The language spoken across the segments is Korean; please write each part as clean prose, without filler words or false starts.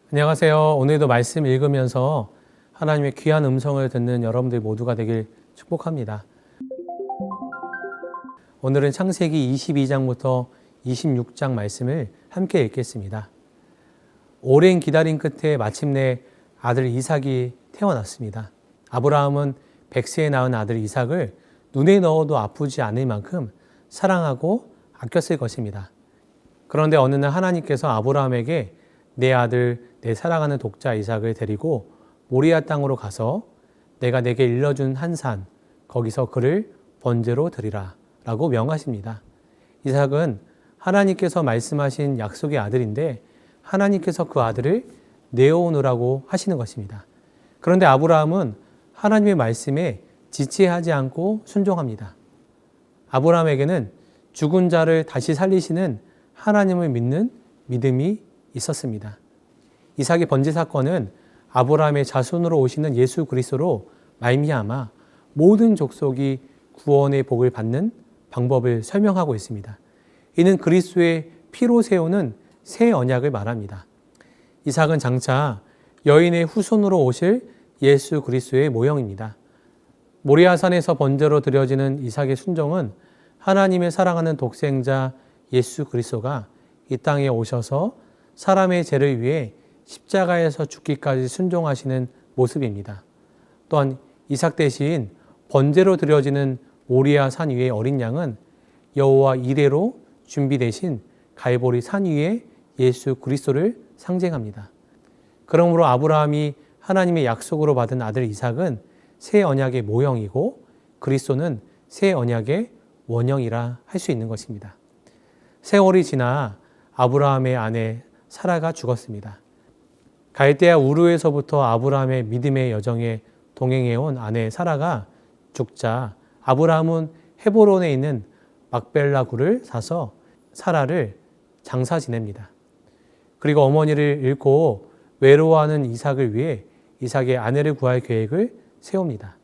안녕하세요. 오늘도 말씀 읽으면서 하나님의 귀한 음성을 듣는 여러분들 모두가 되길 축복합니다. 오늘은 창세기 22장부터 26장 말씀을 함께 읽겠습니다. 오랜 기다림 끝에 마침내 아들 이삭이 태어났습니다. 아브라함은 100세에 낳은 아들 이삭을 눈에 넣어도 아프지 않을 만큼 사랑하고 아꼈을 것입니다. 그런데 어느 날 하나님께서 아브라함에게 내 아들, 내 사랑하는 독자 이삭을 데리고 모리아 땅으로 가서 내가 내게 일러준 한 산, 거기서 그를 번제로 드리라 라고 명하십니다. 이삭은 하나님께서 말씀하신 약속의 아들인데 하나님께서 그 아들을 내어오느라고 하시는 것입니다. 그런데 아브라함은 하나님의 말씀에 지체하지 않고 순종합니다. 아브라함에게는 죽은 자를 다시 살리시는 하나님을 믿는 믿음이 있었습니다. 이삭의 번제 사건은 아브라함의 자손으로 오시는 예수 그리스도로 말미암아 모든 족속이 구원의 복을 받는 방법을 설명하고 있습니다. 이는 그리스도의 피로 세우는 새 언약을 말합니다. 이삭은 장차 여인의 후손으로 오실 예수 그리스도의 모형입니다. 모리아산에서 번제로 드려지는 이삭의 순종은 하나님의 사랑하는 독생자 예수 그리스도가 이 땅에 오셔서 사람의 죄를 위해 십자가에서 죽기까지 순종하시는 모습입니다. 또한 이삭 대신 번제로 드려지는 모리아 산 위의 어린 양은 여호와 이레로 준비되신 갈보리 산 위의 예수 그리스도를 상징합니다. 그러므로 아브라함이 하나님의 약속으로 받은 아들 이삭은 새 언약의 모형이고 그리스도는 새 언약의 원형이라 할 수 있는 것입니다. 세월이 지나 아브라함의 아내 사라가 죽었습니다. 갈대아 우르에서부터 아브라함의 믿음의 여정에 동행해온 아내 사라가 죽자 아브라함은 헤브론에 있는 막벨라 굴을 사서 사라를 장사 지냅니다. 그리고 어머니를 잃고 외로워하는 이삭을 위해 이삭의 아내를 구할 계획을 세웁니다.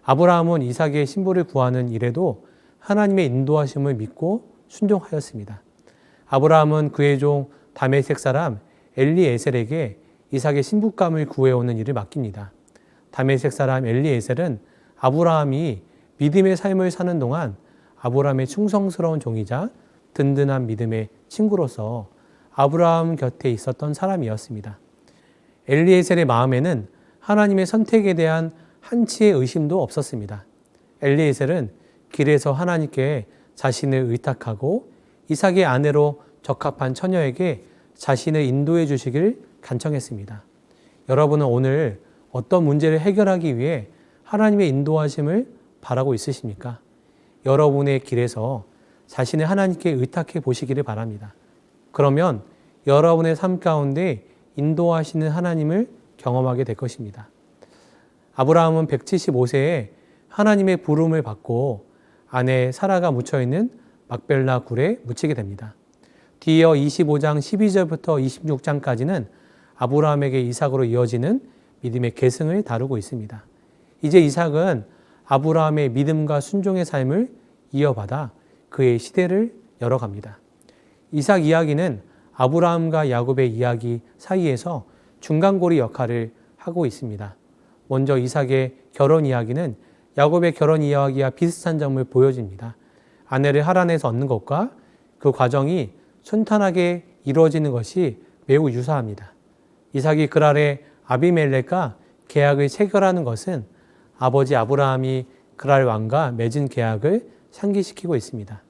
아브라함은 이삭의 신부를 구하는 일에도 하나님의 인도하심을 믿고 순종하였습니다. 아브라함은 그의 종 다메섹 사람 엘리에셀에게 이삭의 신부감을 구해오는 일을 맡깁니다. 다메섹 사람 엘리에셀은 아브라함이 믿음의 삶을 사는 동안 아브라함의 충성스러운 종이자 든든한 믿음의 친구로서 아브라함 곁에 있었던 사람이었습니다. 엘리에셀의 마음에는 하나님의 선택에 대한 한치의 의심도 없었습니다. 엘리에셀은 길에서 하나님께 자신을 의탁하고 이삭의 아내로 적합한 처녀에게 자신을 인도해 주시길 간청했습니다. 여러분은 오늘 어떤 문제를 해결하기 위해 하나님의 인도하심을 바라고 있으십니까? 여러분의 길에서 자신을 하나님께 의탁해 보시기를 바랍니다. 그러면 여러분의 삶 가운데 인도하시는 하나님을 경험하게 될 것입니다. 아브라함은 175세에 하나님의 부름을 받고 아내 사라가 묻혀있는 막벨라 굴에 묻히게 됩니다. 뒤이어 25장 12절부터 26장까지는 아브라함에게 이삭으로 이어지는 믿음의 계승을 다루고 있습니다. 이제 이삭은 아브라함의 믿음과 순종의 삶을 이어받아 그의 시대를 열어갑니다. 이삭 이야기는 아브라함과 야곱의 이야기 사이에서 중간고리 역할을 하고 있습니다. 먼저 이삭의 결혼 이야기는 야곱의 결혼 이야기와 비슷한 점을 보여줍니다. 아내를 하란에서 얻는 것과 그 과정이 순탄하게 이루어지는 것이 매우 유사합니다. 이삭이 그랄의 아비멜렉과 계약을 체결하는 것은 아버지 아브라함이 그랄 왕과 맺은 계약을 상기시키고 있습니다.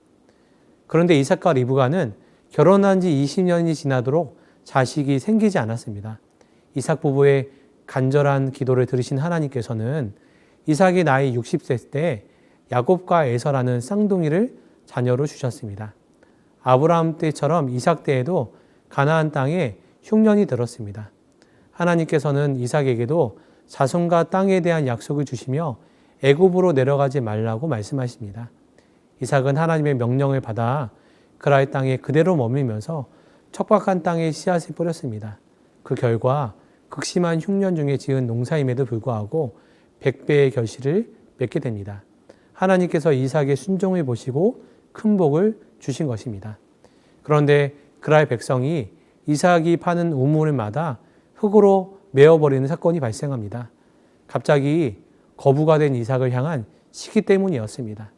그런데 이삭과 리브가는 결혼한 지 20년이 지나도록 자식이 생기지 않았습니다. 이삭 부부의 간절한 기도를 들으신 하나님께서는 이삭이 나이 60세 때 야곱과 에서라는 쌍둥이를 자녀로 주셨습니다. 아브라함 때처럼 이삭 때에도 가나안 땅에 흉년이 들었습니다. 하나님께서는 이삭에게도 자손과 땅에 대한 약속을 주시며 애굽으로 내려가지 말라고 말씀하십니다. 이삭은 하나님의 명령을 받아 그랄 땅에 그대로 머물면서 척박한 땅에 씨앗을 뿌렸습니다. 그 결과 극심한 흉년 중에 지은 농사임에도 불구하고 100배의 결실을 맺게 됩니다. 하나님께서 이삭의 순종을 보시고 큰 복을 주신 것입니다. 그런데 그랄 백성이 이삭이 파는 우물마다 흙으로 메어버리는 사건이 발생합니다. 갑자기 거부가 된 이삭을 향한 시기 때문이었습니다.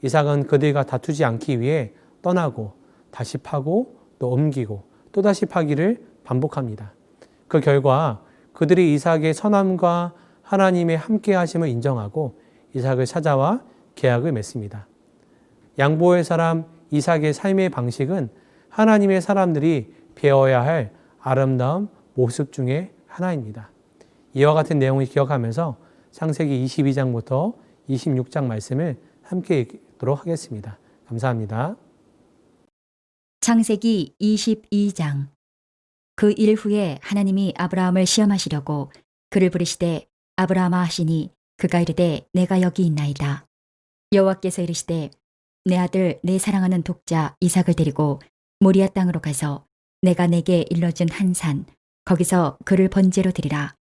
이삭은 그들과 다투지 않기 위해 떠나고 다시 파고 또 옮기고 또다시 파기를 반복합니다. 그 결과 그들이 이삭의 선함과 하나님의 함께하심을 인정하고 이삭을 찾아와 계약을 맺습니다. 양보의 사람 이삭의 삶의 방식은 하나님의 사람들이 배워야 할 아름다운 모습 중에 하나입니다. 이와 같은 내용을 기억하면서 창세기 22장부터 26장 말씀을 함께 읽도록 하겠습니다. 감사합니다. 창세기 22장. 그 일 후에 하나님이 아브라함을 시험하시려고 그를 부르시되 아브라함아 하시니 그가 이르되 내가 여기 있나이다. 여호와께서 이르시되 내 아들 내 사랑하는 독자 이삭을 데리고 모리아 땅으로 가서 내가 내게 일러준 한 산 거기서 그를 번제로 드리라.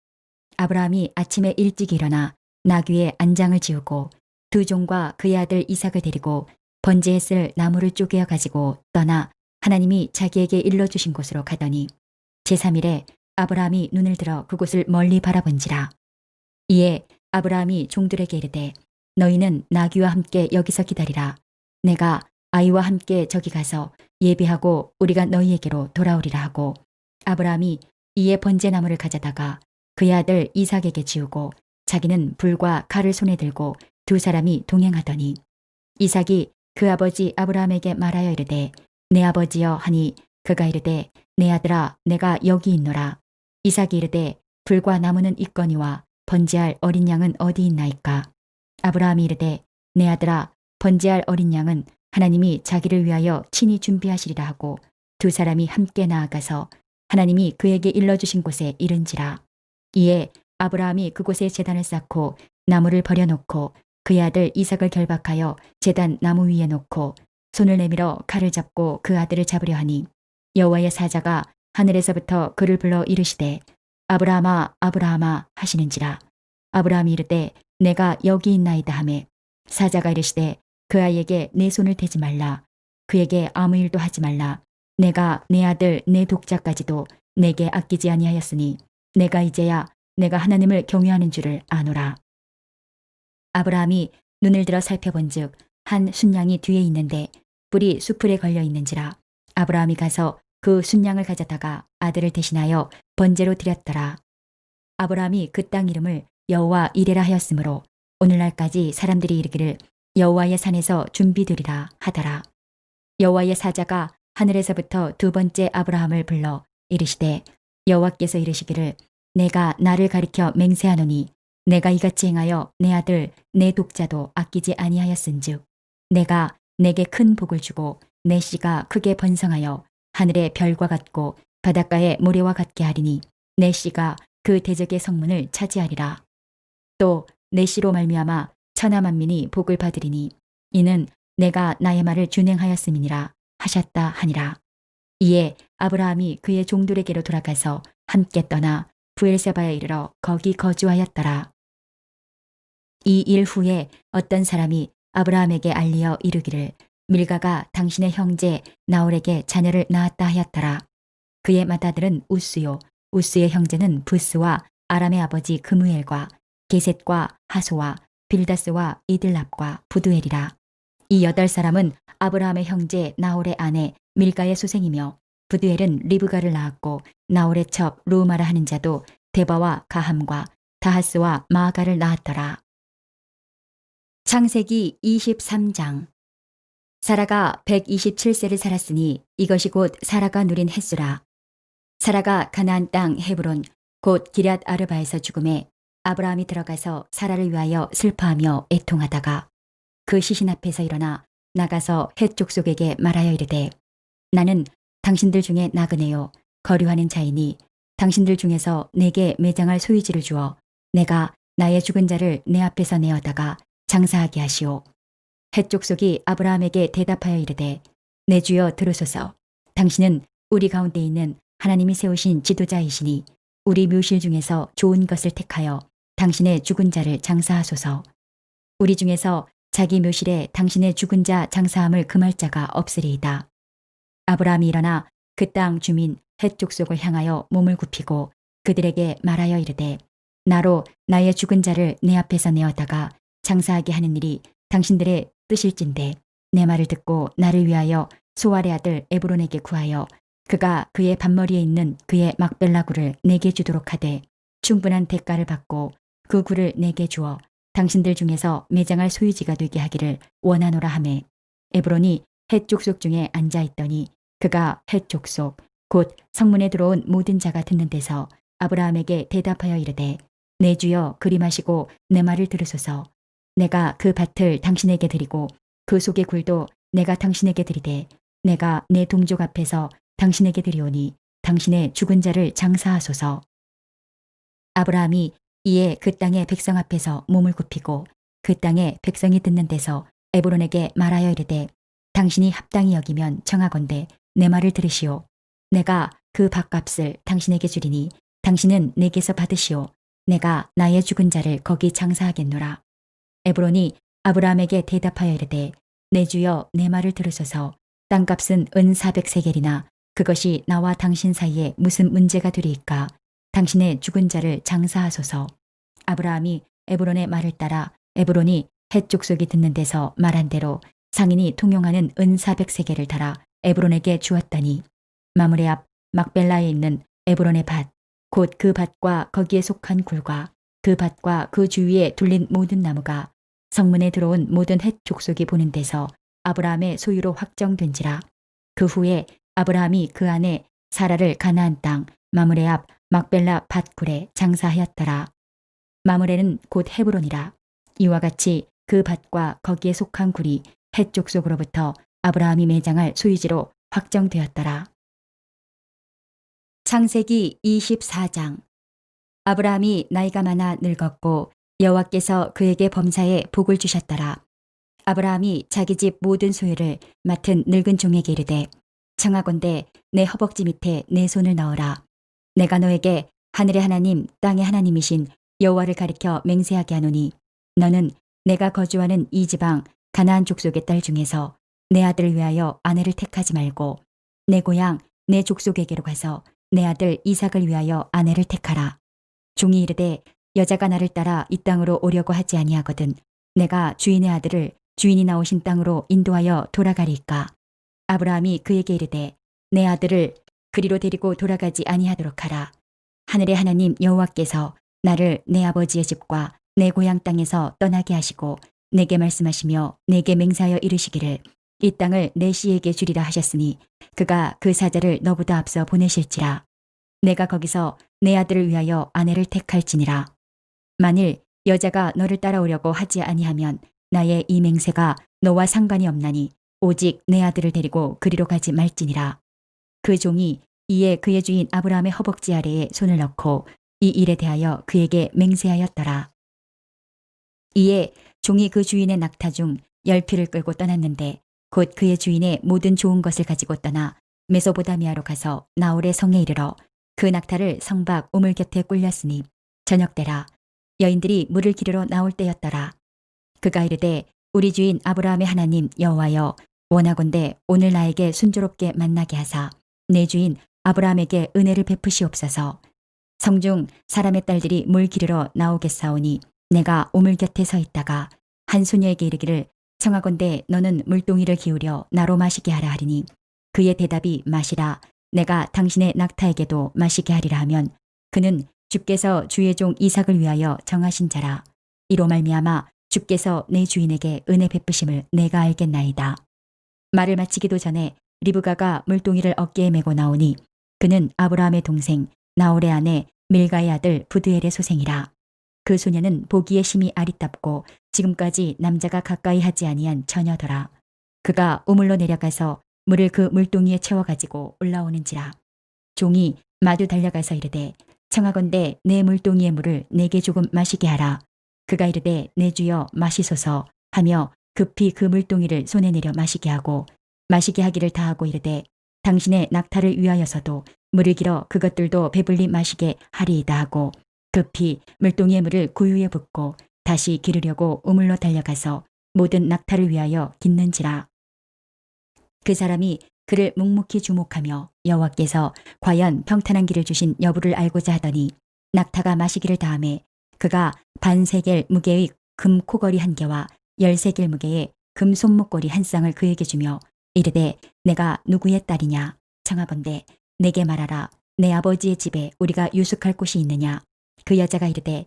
아브라함이 아침에 일찍 일어나 나귀의 안장을 지우고 두 종과 그의 아들 이삭을 데리고 번제에 쓸 나무를 쪼개어 가지고 떠나 하나님이 자기에게 일러주신 곳으로 가더니 제3일에 아브라함이 눈을 들어 그곳을 멀리 바라본지라. 이에 아브라함이 종들에게 이르되 너희는 나귀와 함께 여기서 기다리라. 내가 아이와 함께 저기 가서 예비하고 우리가 너희에게로 돌아오리라 하고 아브라함이 이에 번제나무를 가져다가 그의 아들 이삭에게 지우고 자기는 불과 칼을 손에 들고 두 사람이 동행하더니 이삭이 그 아버지 아브라함에게 말하여 이르되 내 아버지여 하니 그가 이르되 내 아들아 내가 여기 있노라. 이삭이 이르되 불과 나무는 있거니와 번제할 어린 양은 어디 있나이까. 아브라함이 이르되 내 아들아 번제할 어린 양은 하나님이 자기를 위하여 친히 준비하시리라 하고 두 사람이 함께 나아가서 하나님이 그에게 일러주신 곳에 이른지라. 이에 아브라함이 그곳에 제단을 쌓고 나무를 버려놓고 그의 아들 이삭을 결박하여 제단 나무 위에 놓고 손을 내밀어 칼을 잡고 그 아들을 잡으려 하니 여호와의 사자가 하늘에서부터 그를 불러 이르시되 아브라함아 아브라함아 하시는지라. 아브라함이 이르되 내가 여기 있나이다 하매 사자가 이르시되 그 아이에게 내 손을 대지 말라. 그에게 아무 일도 하지 말라. 내가 내 아들 내 독자까지도 내게 아끼지 아니하였으니 내가 이제야 내가 하나님을 경외하는 줄을 아노라. 아브라함이 눈을 들어 살펴본즉 한 순양이 뒤에 있는데 뿔이 수풀에 걸려 있는지라. 아브라함이 가서 그 순양을 가져다가 아들을 대신하여 번제로 드렸더라. 아브라함이 그 땅 이름을 여호와 이레라 하였으므로 오늘날까지 사람들이 이르기를 여호와의 산에서 준비되리라 하더라. 여호와의 사자가 하늘에서부터 두 번째 아브라함을 불러 이르시되 여호와께서 이르시기를 내가 나를 가리켜 맹세하노니 내가 이같이 행하여 내 아들 내 독자도 아끼지 아니하였은즉 내가 내게 큰 복을 주고 내 씨가 크게 번성하여 하늘의 별과 같고 바닷가의 모래와 같게 하리니 내 씨가 그 대적의 성문을 차지하리라. 또 내 씨로 말미암아 천하 만민이 복을 받으리니 이는 내가 나의 말을 준행하였음이니라 하셨다 하니라. 이에 아브라함이 그의 종들에게로 돌아가서 함께 떠나 부엘세바에 이르러 거기 거주하였더라. 이 일 후에 어떤 사람이 아브라함에게 알리어 이르기를 밀가가 당신의 형제 나홀에게 자녀를 낳았다 하였더라. 그의 맏아들은 우스요 우스의 형제는 부스와 아람의 아버지 그무엘과 게셋과 하소와 빌다스와 이들랍과 부두엘이라. 이 8사람은 아브라함의 형제 나홀의 아내 밀가의 소생이며 부두엘은 리브가를 낳았고 나홀의 첩 루마라 하는 자도 데바와 가함과 다하스와 마아가를 낳았더라. 창세기 23장. 사라가 127세를 살았으니 이것이 곧 사라가 누린 햇수라. 사라가 가나안 땅 헤브론 곧 기럇 아르바에서 죽음에 아브라함이 들어가서 사라를 위하여 슬퍼하며 애통하다가 그 시신 앞에서 일어나 나가서 헷 족속에게 말하여 이르되 나는 당신들 중에 나그네요 거류하는 자이니 당신들 중에서 내게 매장할 소유지를 주어 내가 나의 죽은 자를 내 앞에서 내어다가 장사하게 하시오. 헷 족속이 아브라함에게 대답하여 이르되 내 주여 들으소서. 당신은 우리 가운데 있는 하나님이 세우신 지도자이시니 우리 묘실 중에서 좋은 것을 택하여 당신의 죽은 자를 장사하소서. 우리 중에서 자기 묘실에 당신의 죽은 자 장사함을 금할 자가 없으리이다. 아브라함이 일어나 그 땅 주민 헷 족속을 향하여 몸을 굽히고 그들에게 말하여 이르되 나로 나의 죽은 자를 내 앞에서 내어다가 장사하게 하는 일이 당신들의 뜻일진데 내 말을 듣고 나를 위하여 소알의 아들 에브론에게 구하여 그가 그의 밭머리에 있는 그의 막벨라 굴을 내게 주도록 하되 충분한 대가를 받고 그 굴을 내게 주어 당신들 중에서 매장할 소유지가 되게 하기를 원하노라 하매 에브론이 헷 족속 중에 앉아 있더니 그가 헷 족속 곧 성문에 들어온 모든 자가 듣는 데서 아브라함에게 대답하여 이르되 내 주여 그리마시고 내 말을 들으소서. 내가 그 밭을 당신에게 드리고 그 속의 굴도 내가 당신에게 드리되 내가 내 동족 앞에서 당신에게 드리오니 당신의 죽은 자를 장사하소서. 아브라함이 이에 그 땅의 백성 앞에서 몸을 굽히고 그 땅의 백성이 듣는 데서 에브론에게 말하여 이르되 당신이 합당히 여기면 청하건대 내 말을 들으시오. 내가 그 밭값을 당신에게 주리니 당신은 내게서 받으시오. 내가 나의 죽은 자를 거기 장사하겠노라. 에브론이 아브라함에게 대답하여 이르되 내 주여 내 말을 들으소서. 땅값은 은 400세겔이나 그것이 나와 당신 사이에 무슨 문제가 되리이까. 당신의 죽은 자를 장사하소서. 아브라함이 에브론의 말을 따라 에브론이 헷 족속이 듣는 데서 말한 대로 상인이 통용하는 은 400세겔을 달아 에브론에게 주었더니 마므레 앞 막벨라에 있는 에브론의 밭 곧 그 밭과 거기에 속한 굴과 그 밭과 그 주위에 둘린 모든 나무가 성문에 들어온 모든 헷 족속이 보는 데서 아브라함의 소유로 확정된지라. 그 후에 아브라함이 그 안에 사라를 가나안 땅 마므레 앞 막벨라 밭굴에 장사하였더라. 마므레는 곧 헤브론이라. 이와 같이 그 밭과 거기에 속한 굴이 헷 족속으로부터 아브라함이 매장할 소유지로 확정되었더라. 창세기 24장. 아브라함이 나이가 많아 늙었고 여호와께서 그에게 범사에 복을 주셨더라. 아브라함이 자기 집 모든 소유를 맡은 늙은 종에게 이르되 청하건대 내 허벅지 밑에 내 손을 넣어라. 내가 너에게 하늘의 하나님 땅의 하나님이신 여호와를 가리켜 맹세하게 하노니 너는 내가 거주하는 이 지방 가나안 족속의 딸 중에서 내 아들을 위하여 아내를 택하지 말고 내 고향 내 족속에게로 가서 내 아들 이삭을 위하여 아내를 택하라. 종이 이르되 여자가 나를 따라 이 땅으로 오려고 하지 아니하거든 내가 주인의 아들을 주인이 나오신 땅으로 인도하여 돌아가리이까. 아브라함이 그에게 이르되 내 아들을 그리로 데리고 돌아가지 아니하도록 하라. 하늘의 하나님 여호와께서 나를 내 아버지의 집과 내 고향 땅에서 떠나게 하시고 내게 말씀하시며 내게 맹세하여 이르시기를 이 땅을 내 씨에게 주리라 하셨으니 그가 그 사자를 너보다 앞서 보내실지라. 내가 거기서 내 아들을 위하여 아내를 택할지니라. 만일 여자가 너를 따라오려고 하지 아니하면 나의 이 맹세가 너와 상관이 없나니 오직 내 아들을 데리고 그리로 가지 말지니라. 그 종이 이에 그의 주인 아브라함의 허벅지 아래에 손을 넣고 이 일에 대하여 그에게 맹세하였더라. 이에 종이 그 주인의 낙타 중 10피를 끌고 떠났는데 곧 그의 주인의 모든 좋은 것을 가지고 떠나 메소보다미아로 가서 나홀의 성에 이르러 그 낙타를 성 밖 우물 곁에 꿀렸으니 저녁 때라. 여인들이 물을 기르러 나올 때였더라. 그가 이르되 우리 주인 아브라함의 하나님 여호와여 원하건대 오늘 나에게 순조롭게 만나게 하사 내 주인 아브라함에게 은혜를 베푸시옵소서. 성중 사람의 딸들이 물 기르러 나오겠사오니 내가 우물 곁에 서 있다가 한 소녀에게 이르기를 청하건대 너는 물동이를 기울여 나로 마시게 하라 하리니 그의 대답이 마시라. 내가 당신의 낙타에게도 마시게 하리라 하면 그는 주께서 주의 종 이삭을 위하여 정하신 자라. 이로 말미암아 주께서 내 주인에게 은혜 베푸심을 내가 알겠나이다. 말을 마치기도 전에 리브가가 물동이를 어깨에 메고 나오니 그는 아브라함의 동생 나홀의 아내 밀가의 아들 부드엘의 소생이라. 그 소녀는 보기에 심히 아리답고 지금까지 남자가 가까이 하지 아니한 처녀더라. 그가 우물로 내려가서 물을 그 물동이에 채워가지고 올라오는지라. 종이 마주 달려가서 이르되 청하건대 내 물동이의 물을 내게 조금 마시게 하라. 그가 이르되 내 주여 마시소서 하며 급히 그 물동이를 손에 내려 마시게 하고 마시게 하기를 다하고 이르되 당신의 낙타를 위하여서도 물을 길어 그것들도 배불리 마시게 하리이다 하고 급히 물동이의 물을 구유에 붓고 다시 기르려고 우물로 달려가서 모든 낙타를 위하여 깃는지라. 그 사람이 그를 묵묵히 주목하며 여호와께서 과연 평탄한 길을 주신 여부를 알고자 하더니 낙타가 마시기를 다함에 그가 반세겔 무게의 금 코걸이 한 개와 10세겔 무게의 금 손목걸이 한 쌍을 그에게 주며 이르되 내가 누구의 딸이냐 청하건대 내게 말하라. 내 아버지의 집에 우리가 유숙할 곳이 있느냐. 그 여자가 이르되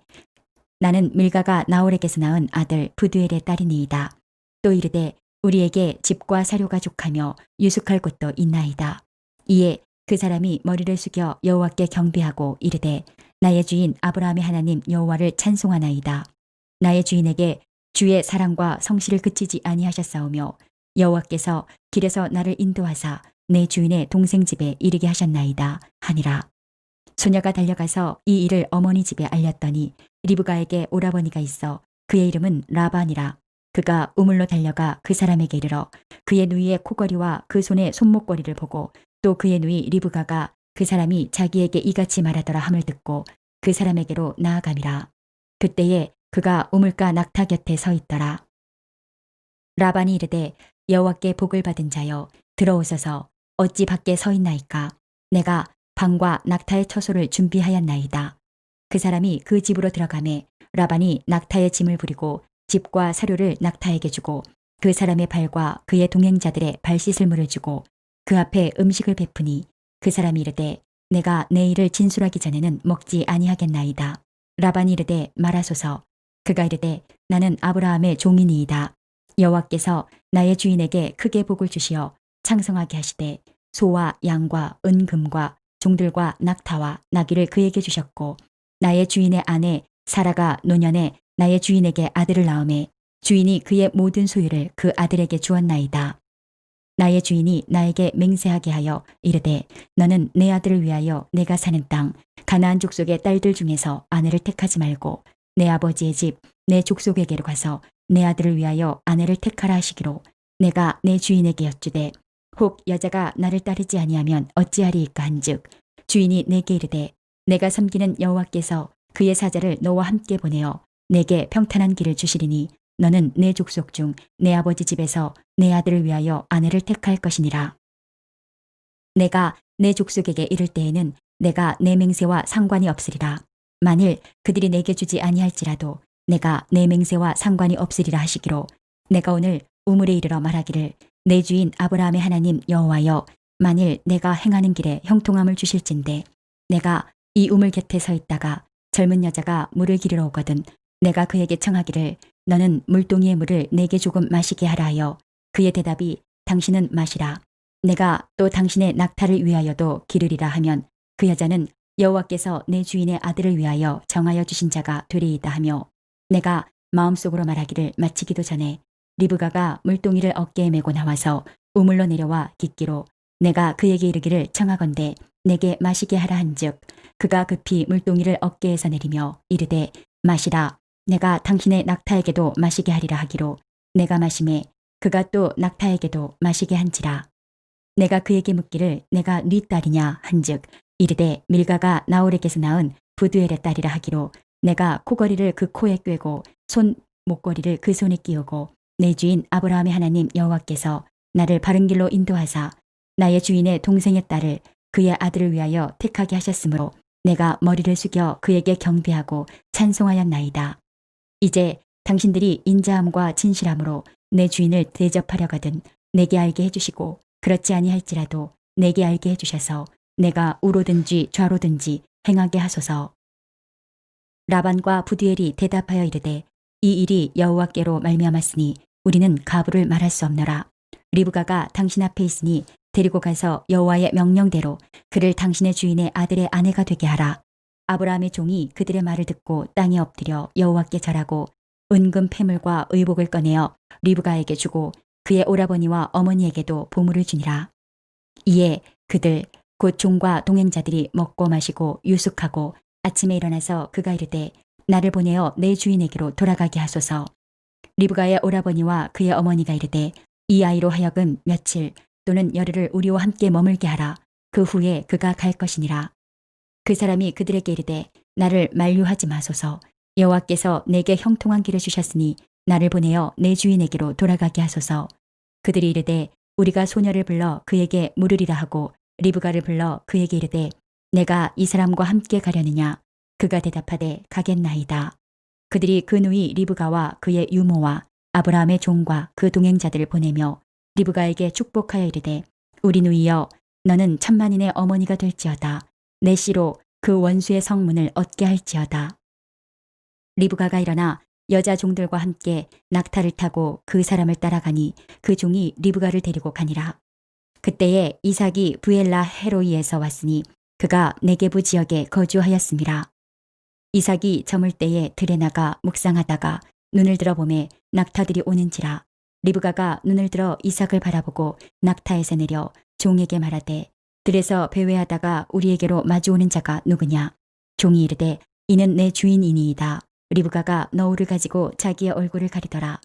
나는 밀가가 나홀에게서 낳은 아들 부두엘의 딸이니이다. 또 이르되 우리에게 집과 사료가 족하며 유숙할 곳도 있나이다. 이에 그 사람이 머리를 숙여 여호와께 경배하고 이르되 나의 주인 아브라함의 하나님 여호와를 찬송하나이다. 나의 주인에게 주의 사랑과 성실을 그치지 아니하셨사오며 여호와께서 길에서 나를 인도하사 내 주인의 동생 집에 이르게 하셨나이다 하니라. 소녀가 달려가서 이 일을 어머니 집에 알렸더니 리브가에게 오라버니가 있어 그의 이름은 라반이라. 그가 우물로 달려가 그 사람에게 이르러 그의 누이의 코걸이와 그 손의 손목걸이를 보고 또 그의 누이 리브가가 그 사람이 자기에게 이같이 말하더라 함을 듣고 그 사람에게로 나아감이라. 그때에 그가 우물가 낙타 곁에 서 있더라. 라반이 이르되 여호와께 복을 받은 자여 들어오소서. 어찌 밖에 서 있나이까. 내가 방과 낙타의 처소를 준비하였나이다. 그 사람이 그 집으로 들어가매 라반이 낙타의 짐을 부리고 집과 사료를 낙타에게 주고 그 사람의 발과 그의 동행자들의 발 씻을 물을 주고 그 앞에 음식을 베푸니 그 사람이 이르되 내가 내 일을 진술하기 전에는 먹지 아니하겠나이다. 라반이 이르되 말하소서. 그가 이르되 나는 아브라함의 종이니이다. 여호와께서 나의 주인에게 크게 복을 주시어 창성하게 하시되 소와 양과 은금과 종들과 낙타와 나귀를 그에게 주셨고 나의 주인의 아내 사라가 노년에 나의 주인에게 아들을 낳음에 주인이 그의 모든 소유를 그 아들에게 주었나이다. 나의 주인이 나에게 맹세하게 하여 이르되 너는 내 아들을 위하여 내가 사는 땅 가나안 족속의 딸들 중에서 아내를 택하지 말고 내 아버지의 집 내 족속에게로 가서 내 아들을 위하여 아내를 택하라 하시기로 내가 내 주인에게 여쭈되 혹 여자가 나를 따르지 아니하면 어찌하리이까 한즉 주인이 내게 이르되 내가 섬기는 여호와께서 그의 사자를 너와 함께 보내어 내게 평탄한 길을 주시리니 너는 내 족속 중 내 아버지 집에서 내 아들을 위하여 아내를 택할 것이니라. 내가 내 족속에게 이를 때에는 내가 내 맹세와 상관이 없으리라. 만일 그들이 내게 주지 아니할지라도 내가 내 맹세와 상관이 없으리라 하시기로 내가 오늘 우물에 이르러 말하기를 내 주인 아브라함의 하나님 여호와여 만일 내가 행하는 길에 형통함을 주실진데 내가 이 우물 곁에 서 있다가 젊은 여자가 물을 기르러 오거든 내가 그에게 청하기를 너는 물동이의 물을 내게 조금 마시게 하라 하여 그의 대답이 당신은 마시라. 내가 또 당신의 낙타를 위하여도 기르리라 하면 그 여자는 여호와께서 내 주인의 아들을 위하여 정하여 주신 자가 되리이다 하며 내가 마음속으로 말하기를 마치기도 전에 리브가가 물동이를 어깨에 메고 나와서 우물로 내려와 깃기로 내가 그에게 이르기를 청하건대 내게 마시게 하라 한즉 그가 급히 물동이를 어깨에서 내리며 이르되 마시라. 내가 당신의 낙타에게도 마시게 하리라 하기로 내가 마심에 그가 또 낙타에게도 마시게 한지라. 내가 그에게 묻기를 내가 네 딸이냐 한즉 이르되 밀가가 나홀에게서 낳은 부두엘의 딸이라 하기로 내가 코걸이를 그 코에 꿰고 손 목걸이를 그 손에 끼우고 내 주인 아브라함의 하나님 여호와께서 나를 바른 길로 인도하사 나의 주인의 동생의 딸을 그의 아들을 위하여 택하게 하셨으므로 내가 머리를 숙여 그에게 경배하고 찬송하였나이다. 이제 당신들이 인자함과 진실함으로 내 주인을 대접하려거든 내게 알게 해주시고 그렇지 아니할지라도 내게 알게 해주셔서 내가 우로든지 좌로든지 행하게 하소서. 라반과 부두엘이 대답하여 이르되 이 일이 여호와께로 말미암았으니 우리는 가부를 말할 수 없노라. 리브가가 당신 앞에 있으니 데리고 가서 여호와의 명령대로 그를 당신의 주인의 아들의 아내가 되게 하라. 아브라함의 종이 그들의 말을 듣고 땅에 엎드려 여호와께 절하고 은금 패물과 의복을 꺼내어 리브가에게 주고 그의 오라버니와 어머니에게도 보물을 주니라. 이에 그들 곧 종과 동행자들이 먹고 마시고 유숙하고 아침에 일어나서 그가 이르되 나를 보내어 내 주인에게로 돌아가게 하소서. 리브가의 오라버니와 그의 어머니가 이르되 이 아이로 하여금 며칠 또는 열흘을 우리와 함께 머물게 하라. 그 후에 그가 갈 것이니라. 그 사람이 그들에게 이르되 나를 만류하지 마소서. 여호와께서 내게 형통한 길을 주셨으니 나를 보내어 내 주인에게로 돌아가게 하소서. 그들이 이르되 우리가 소녀를 불러 그에게 물으리라 하고 리브가를 불러 그에게 이르되 내가 이 사람과 함께 가려느냐? 그가 대답하되 가겠나이다. 그들이 그 누이 리브가와 그의 유모와 아브라함의 종과 그 동행자들을 보내며 리브가에게 축복하여 이르되 우리 누이여 너는 천만인의 어머니가 될지어다. 내 씨로 그 원수의 성문을 얻게 할지어다. 리브가가 일어나 여자 종들과 함께 낙타를 타고 그 사람을 따라가니 그 종이 리브가를 데리고 가니라. 그때에 이삭이 부엘라 헤로이에서 왔으니 그가 네게부 지역에 거주하였음이라. 이삭이 저물 때에 들에 나가 묵상하다가 눈을 들어 보매 낙타들이 오는지라. 리브가가 눈을 들어 이삭을 바라보고 낙타에서 내려 종에게 말하되 들에서 배회하다가 우리에게로 마주오는 자가 누구냐? 종이 이르되 이는 내 주인이니이다. 리브가가 너울을 가지고 자기의 얼굴을 가리더라.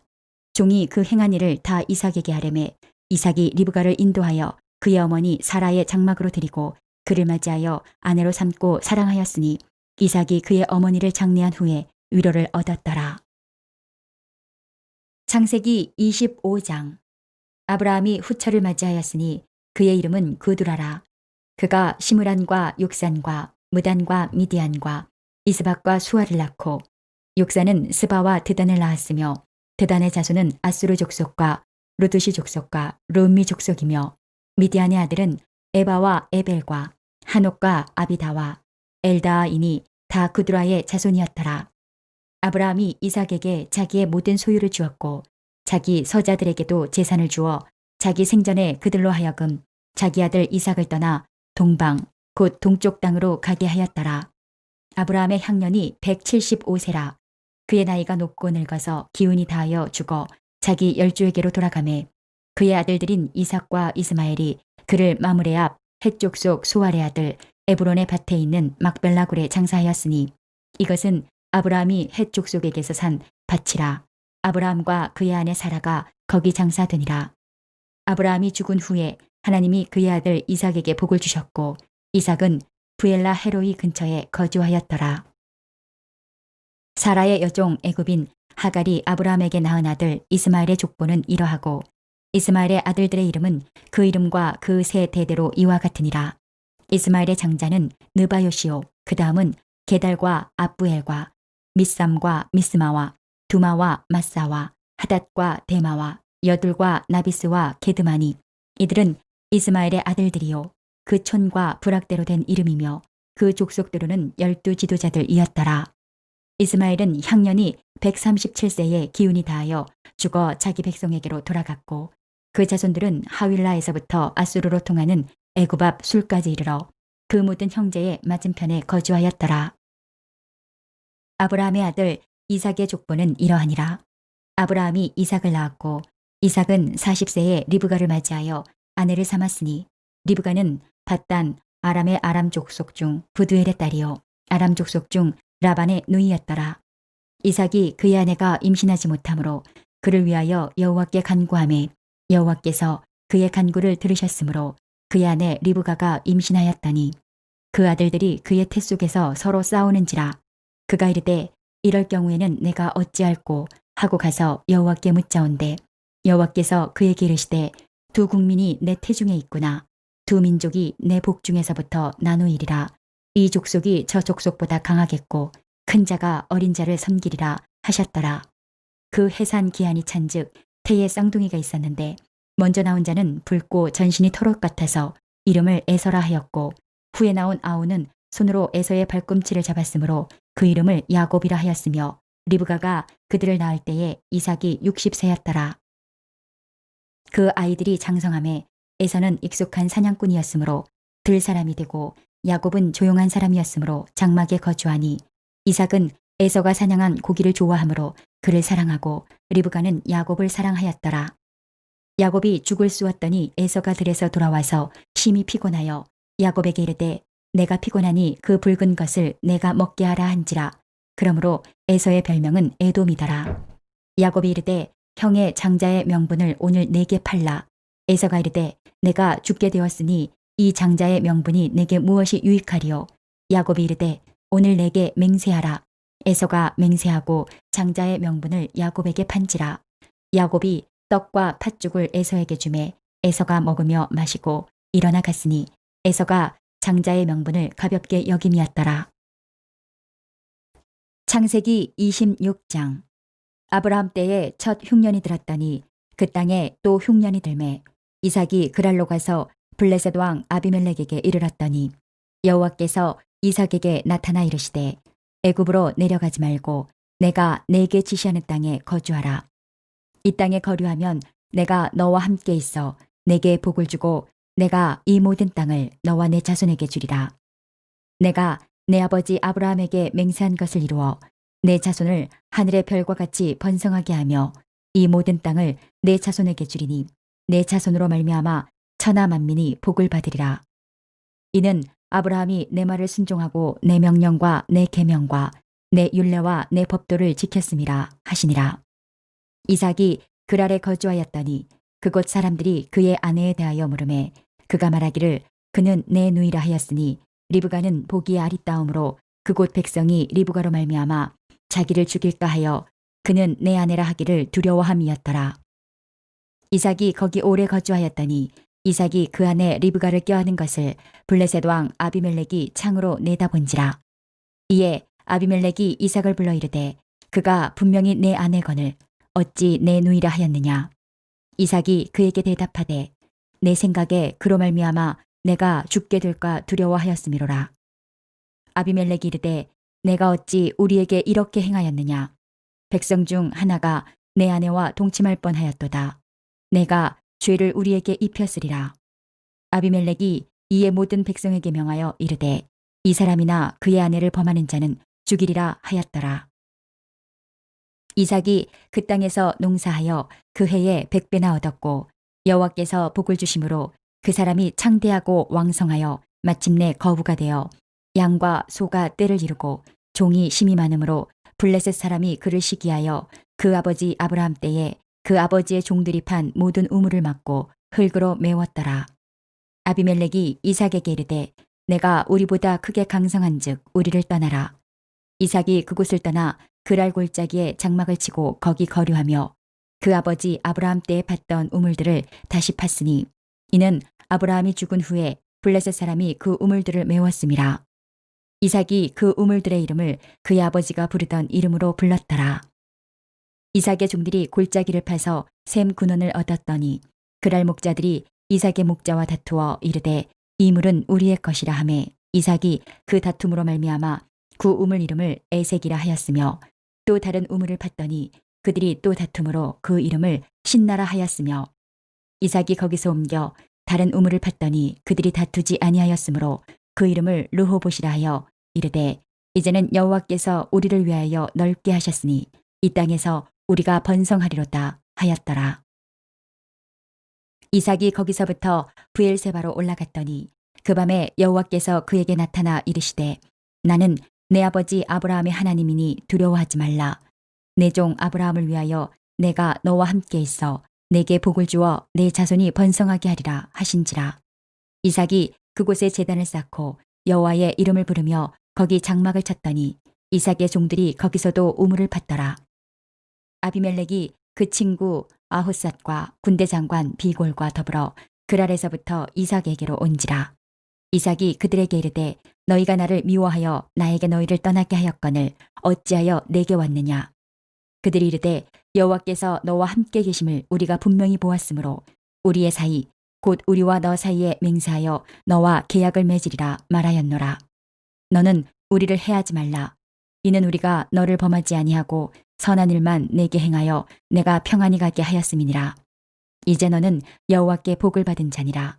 종이 그 행한 일을 다 이삭에게 하려매 이삭이 리브가를 인도하여 그의 어머니 사라의 장막으로 들이고 그를 맞이하여 아내로 삼고 사랑하였으니 이삭이 그의 어머니를 장례한 후에 위로를 얻었더라. 창세기 25장. 아브라함이 후처를 맞이하였으니 그의 이름은 구두라라. 그가 시므란과 욕산과 무단과 미디안과 이스박과 수아를 낳고 욕산은 스바와 드단을 낳았으며 드단의 자손은 아수르 족속과 루두시 족속과 룸미 족속이며 미디안의 아들은 에바와 에벨과 한옥과 아비다와 엘다이니 다 구두라의 자손이었더라. 아브라함이 이삭에게 자기의 모든 소유를 주었고 자기 서자들에게도 재산을 주어 자기 생전에 그들로 하여금 자기 아들 이삭을 떠나 동방 곧 동쪽 땅으로 가게 하였더라. 아브라함의 향년이 175세라. 그의 나이가 높고 늙어서 기운이 다하여 죽어 자기 열조에게로 돌아가매 그의 아들들인 이삭과 이스마엘이 그를 마므레 앞 헷 족속 소알의 아들 에브론의 밭에 있는 막벨라굴에 장사하였으니 이것은 아브라함이 헷 족속에게서 산 밭이라. 아브라함과 그의 아내 사라가 거기 장사되니라. 아브라함이 죽은 후에 하나님이 그의 아들 이삭에게 복을 주셨고 이삭은 부엘라 헤로이 근처에 거주하였더라. 사라의 여종 애굽인 하갈이 아브라함에게 낳은 아들 이스마엘의 족보는 이러하고 이스마엘의 아들들의 이름은 그 이름과 그 세 대대로 이와 같으니라. 이스마엘의 장자는 느바요시오, 그 다음은 게달과 아부엘과 미삼과 미스마와 두마와 마사와 하닷과 데마와 여둘과 나비스와 게드마니 이들은 이스마엘의 아들들이요 그 촌과 부락대로 된 이름이며 그 족속대로는 12 지도자들이었더라. 이스마엘은 향년이 137세에 기운이 다하여 죽어 자기 백성에게로 돌아갔고 그 자손들은 하윌라에서부터 아수르로 통하는 애굽 앞 술까지 이르러 그 모든 형제의 맞은편에 거주하였더라. 아브라함의 아들 이삭의 족보는 이러하니라. 아브라함이 이삭을 낳았고 이삭은 40세에 리브가를 맞이하여 아내를 삼았으니 리브가는 밧단 아람의 아람 족속 중 부두엘의 딸이요 아람 족속 중 라반의 누이였더라. 이삭이 그의 아내가 임신하지 못하므로 그를 위하여 여호와께 간구하매 여호와께서 그의 간구를 들으셨으므로 그의 아내 리브가가 임신하였더니 그 아들들이 그의 태 속에서 서로 싸우는지라. 그가 이르되 이럴 경우에는 내가 어찌할꼬 하고 가서 여호와께 묻자온대 여호와께서 그에게 이르시되 두 국민이 내 태중에 있구나. 두 민족이 내 복중에서부터 나누이리라. 이 족속이 저 족속보다 강하겠고 큰 자가 어린 자를 섬기리라 하셨더라. 그 해산 기한이 찬즉 태에 쌍둥이가 있었는데 먼저 나온 자는 붉고 전신이 털옷 같아서 이름을 에서라 하였고 후에 나온 아우는 손으로 에서의 발꿈치를 잡았으므로 그 이름을 야곱이라 하였으며 리브가가 그들을 낳을 때에 이삭이 60세였더라. 그 아이들이 장성함에 에서는 익숙한 사냥꾼이었으므로 들 사람이 되고 야곱은 조용한 사람이었으므로 장막에 거주하니 이삭은 에서가 사냥한 고기를 좋아하므로 그를 사랑하고 리브가는 야곱을 사랑하였더라. 야곱이 죽을 쏘았더니 에서가 들에서 돌아와서 심히 피곤하여 야곱에게 이르되 내가 피곤하니 그 붉은 것을 내가 먹게 하라 한지라. 그러므로 에서의 별명은 에돔이더라. 야곱이 이르되 형의 장자의 명분을 오늘 내게 팔라. 에서가 이르되 내가 죽게 되었으니 이 장자의 명분이 내게 무엇이 유익하리요. 야곱이 이르되 오늘 내게 맹세하라. 에서가 맹세하고 장자의 명분을 야곱에게 판지라. 야곱이 떡과 팥죽을 에서에게 주매 에서가 먹으며 마시고 일어나 갔으니 에서가 장자의 명분을 가볍게 여김이었더라. 창세기 26장. 아브라함 때에 첫 흉년이 들었더니 그 땅에 또 흉년이 들매 이삭이 그랄로 가서 블레셋 왕 아비멜렉에게 이르렀더니 여호와께서 이삭에게 나타나 이르시되 애굽으로 내려가지 말고 내가 내게 지시하는 땅에 거주하라. 이 땅에 거류하면 내가 너와 함께 있어 내게 복을 주고 내가 이 모든 땅을 너와 내 자손에게 주리라. 내가 내 아버지 아브라함에게 맹세한 것을 이루어 내 자손을 하늘의 별과 같이 번성하게 하며 이 모든 땅을 내 자손에게 주리니 내 자손으로 말미암아 천하 만민이 복을 받으리라. 이는 아브라함이 내 말을 순종하고 내 명령과 내 계명과 내 율례와 내 법도를 지켰음이라 하시니라. 이삭이 그랄에 거주하였더니 그곳 사람들이 그의 아내에 대하여 물으매 그가 말하기를 그는 내 누이라 하였으니 리브가는 보기에 아리따움으로 그곳 백성이 리브가로 말미암아 자기를 죽일까 하여 그는 내 아내라 하기를 두려워함이었더라. 이삭이 거기 오래 거주하였더니 이삭이 그 안에 리브가를 껴안은 것을 블레셋 왕 아비멜렉이 창으로 내다본지라. 이에 아비멜렉이 이삭을 불러 이르되 그가 분명히 내 아내거늘 어찌 내 누이라 하였느냐. 이삭이 그에게 대답하되 내 생각에 그로 말미암아 내가 죽게 될까 두려워하였음이로라. 아비멜렉이 이르되 내가 어찌 우리에게 이렇게 행하였느냐. 백성 중 하나가 내 아내와 동침할 뻔하였도다. 내가 죄를 우리에게 입혔으리라. 아비멜렉이 이에 모든 백성에게 명하여 이르되 이 사람이나 그의 아내를 범하는 자는 죽이리라 하였더라. 이삭이 그 땅에서 농사하여 그 해에 100배나 얻었고 여호와께서 복을 주심으로 그 사람이 창대하고 왕성하여 마침내 거부가 되어 양과 소가 떼를 이루고 종이 심이 많으므로 블레셋 사람이 그를 시기하여 그 아버지 아브라함 때에 그 아버지의 종들이 판 모든 우물을 막고 흙으로 메웠더라. 아비멜렉이 이삭에게 이르되 내가 우리보다 크게 강성한즉 우리를 떠나라. 이삭이 그곳을 떠나 그랄 골짜기에 장막을 치고 거기 거류하며 그 아버지 아브라함 때에 팠던 우물들을 다시 팠으니 이는 아브라함이 죽은 후에 블레셋 사람이 그 우물들을 메웠음이라. 이삭이 그 우물들의 이름을 그의 아버지가 부르던 이름으로 불렀더라. 이삭의 종들이 골짜기를 파서 샘 근원을 얻었더니 그랄 목자들이 이삭의 목자와 다투어 이르되 이 물은 우리의 것이라 하매 이삭이 그 다툼으로 말미암아 그 우물 이름을 에색이라 하였으며 또 다른 우물을 팠더니 그들이 또 다툼으로 그 이름을 신나라 하였으며 이삭이 거기서 옮겨 다른 우물을 팠더니 그들이 다투지 아니하였으므로 그 이름을 르호봇이라 하여 이르되 이제는 여호와께서 우리를 위하여 넓게 하셨으니 이 땅에서 우리가 번성하리로다 하였더라. 이삭이 거기서부터 브엘세바로 올라갔더니 그 밤에 여호와께서 그에게 나타나 이르시되 나는 내 아버지 아브라함의 하나님이니 두려워하지 말라. 내 종 아브라함을 위하여 내가 너와 함께 있어 내게 복을 주어 내 자손이 번성하게 하리라 하신지라. 이삭이 그곳에 제단을 쌓고 여호와의 이름을 부르며 거기 장막을 쳤더니 이삭의 종들이 거기서도 우물을 팠더라. 아비멜렉이 그 친구 아호삿과 군대 장관 비골과 더불어 그랄에서부터 이삭에게로 온지라. 이삭이 그들에게 이르되 너희가 나를 미워하여 나에게 너희를 떠나게 하였거늘 어찌하여 내게 왔느냐. 그들이 이르되 여호와께서 너와 함께 계심을 우리가 분명히 보았으므로 우리의 사이 곧 우리와 너 사이에 맹세하여 너와 계약을 맺으리라 말하였노라. 너는 우리를 해하지 말라. 이는 우리가 너를 범하지 아니하고 선한 일만 내게 행하여 내가 평안히 가게 하였음이니라. 이제 너는 여호와께 복을 받은 자니라.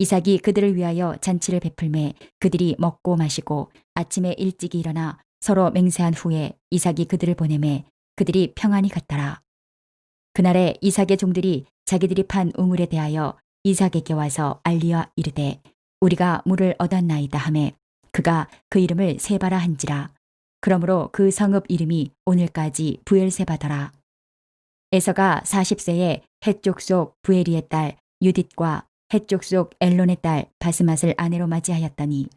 이삭이 그들을 위하여 잔치를 베풀매 그들이 먹고 마시고 아침에 일찍이 일어나 서로 맹세한 후에 이삭이 그들을 보내매 그들이 평안히 갔더라. 그날에 이삭의 종들이 자기들이 판 우물에 대하여 이삭에게 와서 알리어 이르되 우리가 물을 얻었나이다 하매 그가 그 이름을 세바라 한지라. 그러므로 그 성읍 이름이 오늘까지 부엘세바더라. 에서가 40세에 헷족 속 부에리의 딸 유딧과 헷족 속 엘론의 딸 바스맛을 아내로 맞이하였더니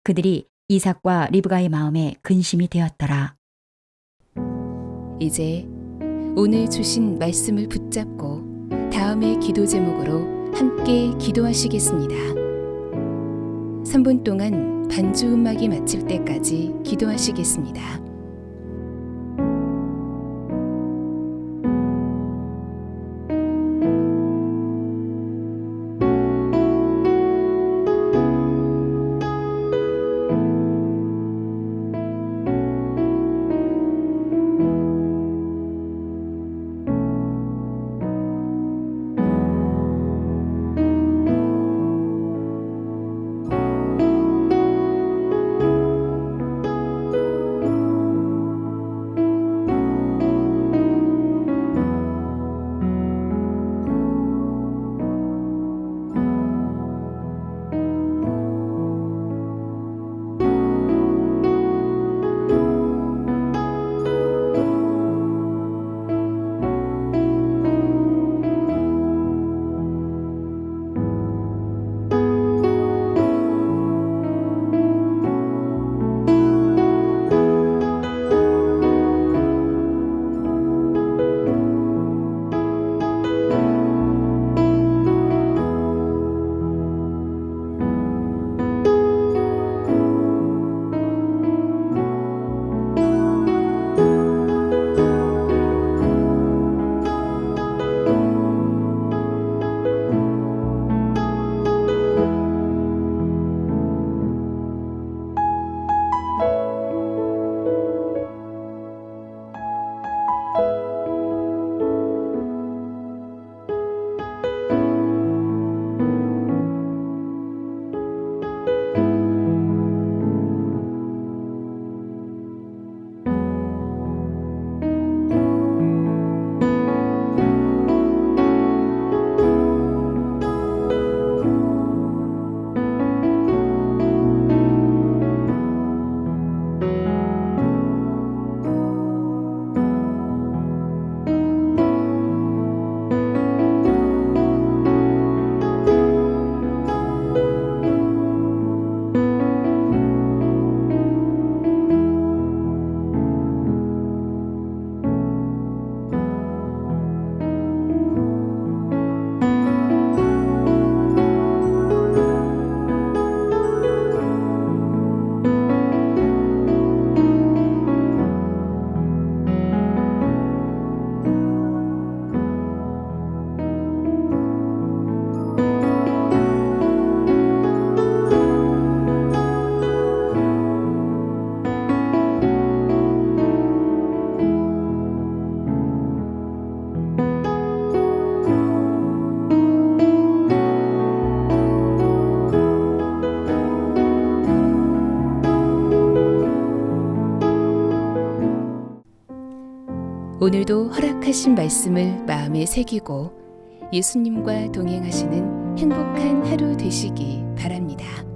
그들이 이삭과 리브가의 마음에 근심이 되었더라. 이제 오늘 주신 말씀을 붙잡고 다음의 기도 제목으로 함께 기도하시겠습니다. 3분 동안 반주 음악이 마칠 때까지 기도하시겠습니다. 오늘도 허락하신 말씀을 마음에 새기고 예수님과 동행하시는 행복한 하루 되시기 바랍니다.